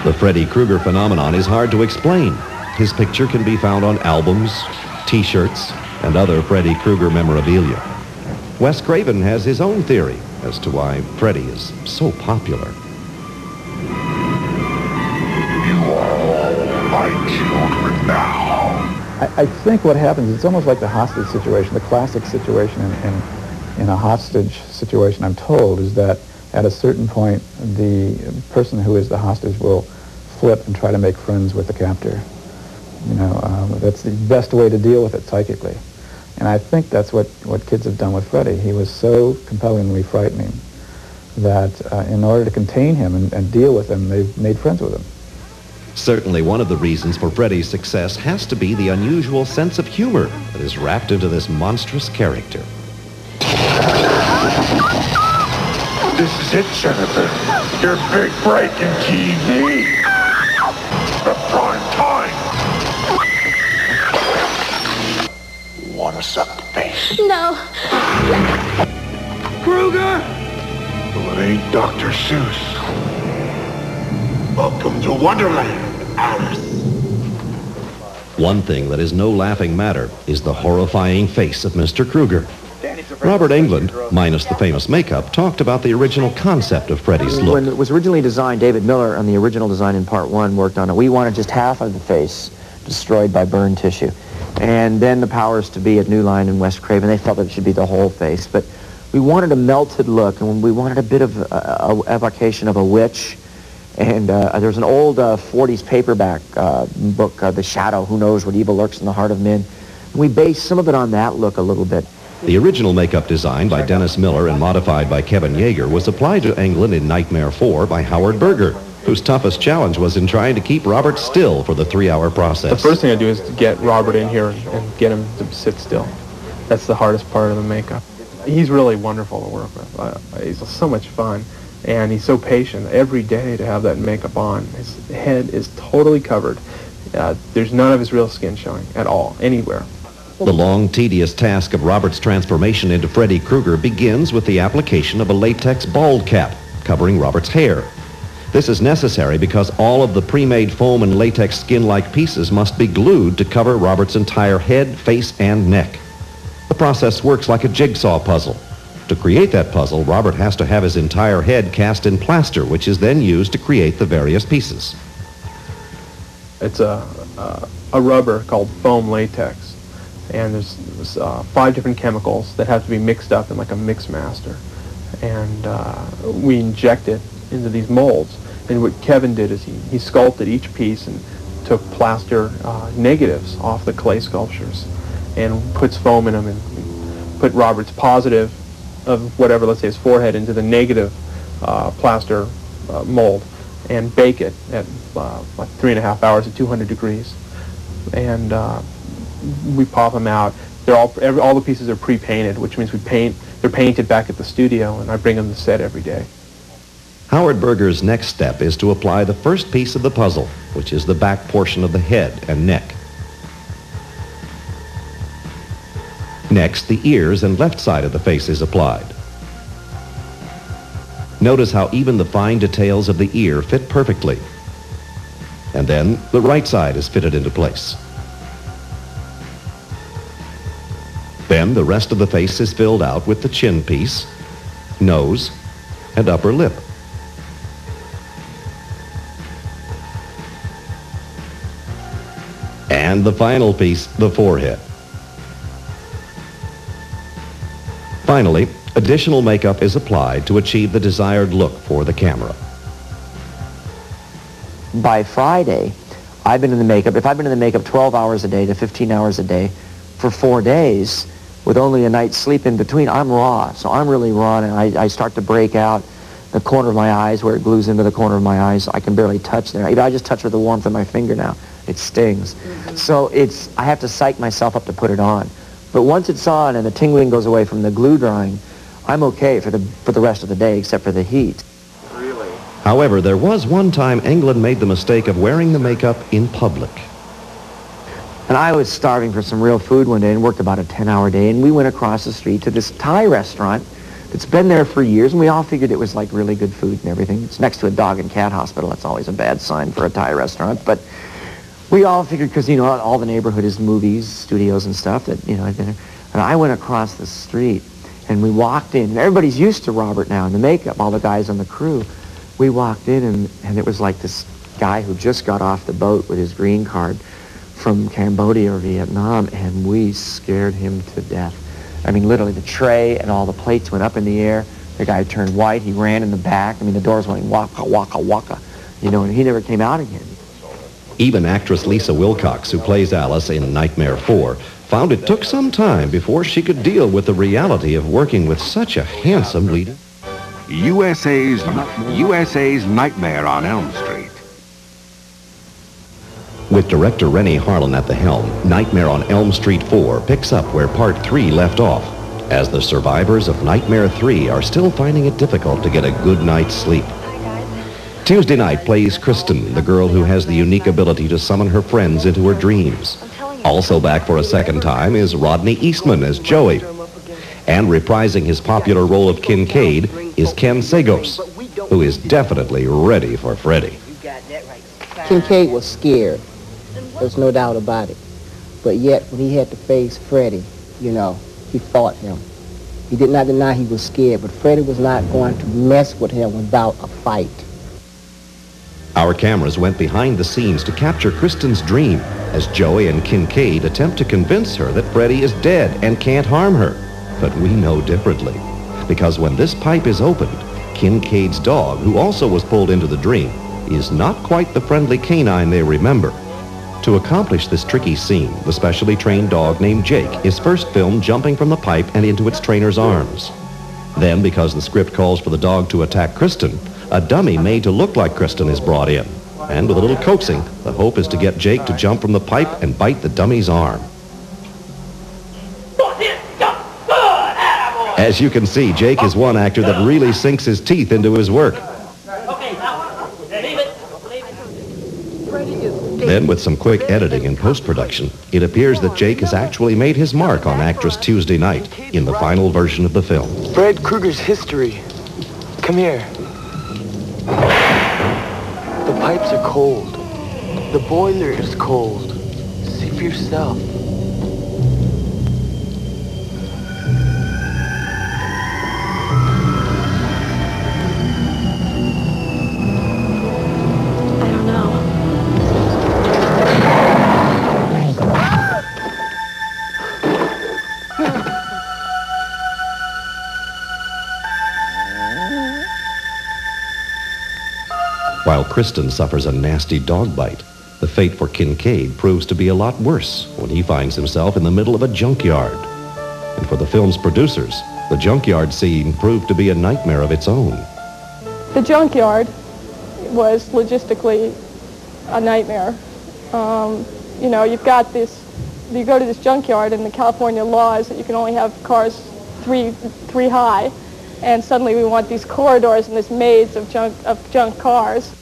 The Freddy Krueger phenomenon is hard to explain. His picture can be found on albums, T-shirts, and other Freddy Krueger memorabilia. Wes Craven has his own theory as to why Freddy is so popular. You are all my children now. I think what happens, it's almost like the hostage situation, the classic situation in a hostage situation, I'm told, is that at a certain point, the person who is the hostage will flip and try to make friends with the captor. You know, that's the best way to deal with it psychically. And I think that's what kids have done with Freddy. He was so compellingly frightening that in order to contain him and deal with him, they've made friends with him. Certainly one of the reasons for Freddy's success has to be the unusual sense of humor that is wrapped into this monstrous character. This is it, Jennifer. Your big break in TV. The prime time. Wanna suck the face? No. Krueger! Well, it ain't Dr. Seuss. Welcome to Wonderland, Alice. One thing that is no laughing matter is the horrifying face of Mr. Krueger. Robert Englund, minus the famous makeup, talked about the original concept of Freddy's look. When it was originally designed, David Miller, on the original design in part one, worked on it. We wanted just half of the face destroyed by burn tissue. And then the powers to be at New Line and Wes Craven, they felt that it should be the whole face. But we wanted a melted look, and we wanted a bit of evocation of a witch. And there's an old 40s paperback book, The Shadow, Who Knows What Evil Lurks in the Heart of Men. And we based some of it on that look a little bit. The original makeup design by Dennis Miller and modified by Kevin Yeager was applied to Englund in Nightmare 4 by Howard Berger, whose toughest challenge was in trying to keep Robert still for the 3-hour process. The first thing I do is to get Robert in here and get him to sit still. That's the hardest part of the makeup. He's really wonderful to work with. He's so much fun, and he's so patient every day to have that makeup on. His head is totally covered. There's none of his real skin showing at all, anywhere. The long, tedious task of Robert's transformation into Freddy Krueger begins with the application of a latex bald cap covering Robert's hair. This is necessary because all of the pre-made foam and latex skin-like pieces must be glued to cover Robert's entire head, face, and neck. The process works like a jigsaw puzzle. To create that puzzle, Robert has to have his entire head cast in plaster, which is then used to create the various pieces. It's a rubber called foam latex. And there's 5 different chemicals that have to be mixed up in like a mix master. And we inject it into these molds. And what Kevin did is he sculpted each piece and took plaster negatives off the clay sculptures and puts foam in them and put Robert's positive of whatever, let's say his forehead, into the negative plaster mold and bake it at like 3.5 hours at 200 degrees. And we pop them out. They're all the pieces are pre-painted, which means they're painted back at the studio, and I bring them to set every day. Howard Berger's next step is to apply the first piece of the puzzle, which is the back portion of the head and neck. Next, the ears and left side of the face is applied. Notice how even the fine details of the ear fit perfectly. And then the right side is fitted into place. Then the rest of the face is filled out with the chin piece, nose, and upper lip. And the final piece, the forehead. Finally, additional makeup is applied to achieve the desired look for the camera. By Friday, I've been in the makeup. If I've been in the makeup 12 hours a day to 15 hours a day for 4 days, with only a night's sleep in between, I'm raw. So I'm really raw, and I start to break out the corner of my eyes where it glues into the corner of my eyes. I can barely touch there. If I just touch with the warmth of my finger now, it stings. So I have to psych myself up to put it on. But once it's on and the tingling goes away from the glue drying, I'm okay for the rest of the day, except for the heat. Really? However, there was one time Englund made the mistake of wearing the makeup in public. And I was starving for some real food one day and worked about a 10-hour day, and we went across the street to this Thai restaurant It's been there for years, and we all figured it was like really good food and everything. It's next to a dog and cat hospital. That's always a bad sign for a Thai restaurant. But we all figured, because, you know, all the neighborhood is movies, studios and stuff, that, you know, and I went across the street, and we walked in, and everybody's used to Robert now in the makeup, all the guys on the crew. We walked in, and it was like this guy who just got off the boat with his green card from Cambodia or Vietnam, and we scared him to death. I mean, literally, the tray and all the plates went up in the air. The guy turned white. He ran in the back. I mean, the doors went waka, waka, waka, you know, and he never came out again. Even actress Lisa Wilcox, who plays Alice in Nightmare 4, found it took some time before she could deal with the reality of working with such a handsome lead. USA's Nightmare on Elm Street. With director Rennie Harlin at the helm, Nightmare on Elm Street 4 picks up where Part 3 left off, as the survivors of Nightmare 3 are still finding it difficult to get a good night's sleep. Tuesday Night plays Kristen, the girl who has the unique ability to summon her friends into her dreams. Also back for a second time is Rodney Eastman as Joey. And reprising his popular role of Kincaid is Ken Sagos, who is definitely ready for Freddy. Kincaid was scared. There's no doubt about it. But yet, when he had to face Freddy, you know, he fought him. He did not deny he was scared, but Freddy was not going to mess with him without a fight. Our cameras went behind the scenes to capture Kristen's dream as Joey and Kincaid attempt to convince her that Freddy is dead and can't harm her. But we know differently, because when this pipe is opened, Kincaid's dog, who also was pulled into the dream, is not quite the friendly canine they remember. To accomplish this tricky scene, the specially trained dog named Jake is first filmed jumping from the pipe and into its trainer's arms. Then, because the script calls for the dog to attack Kristen, a dummy made to look like Kristen is brought in. And with a little coaxing, the hope is to get Jake to jump from the pipe and bite the dummy's arm. As you can see, Jake is one actor that really sinks his teeth into his work. Then, with some quick editing and post-production, it appears that Jake has actually made his mark on actress Tuesday Night in the final version of the film. Fred Krueger's history. Come here. The pipes are cold. The boiler is cold. See for yourself. While Kristen suffers a nasty dog bite, the fate for Kincaid proves to be a lot worse when he finds himself in the middle of a junkyard. And for the film's producers, the junkyard scene proved to be a nightmare of its own. The junkyard was logistically a nightmare. You know, you've got this, you go to this junkyard and the California law is that you can only have cars three high, and suddenly we want these corridors and this maze of junk cars.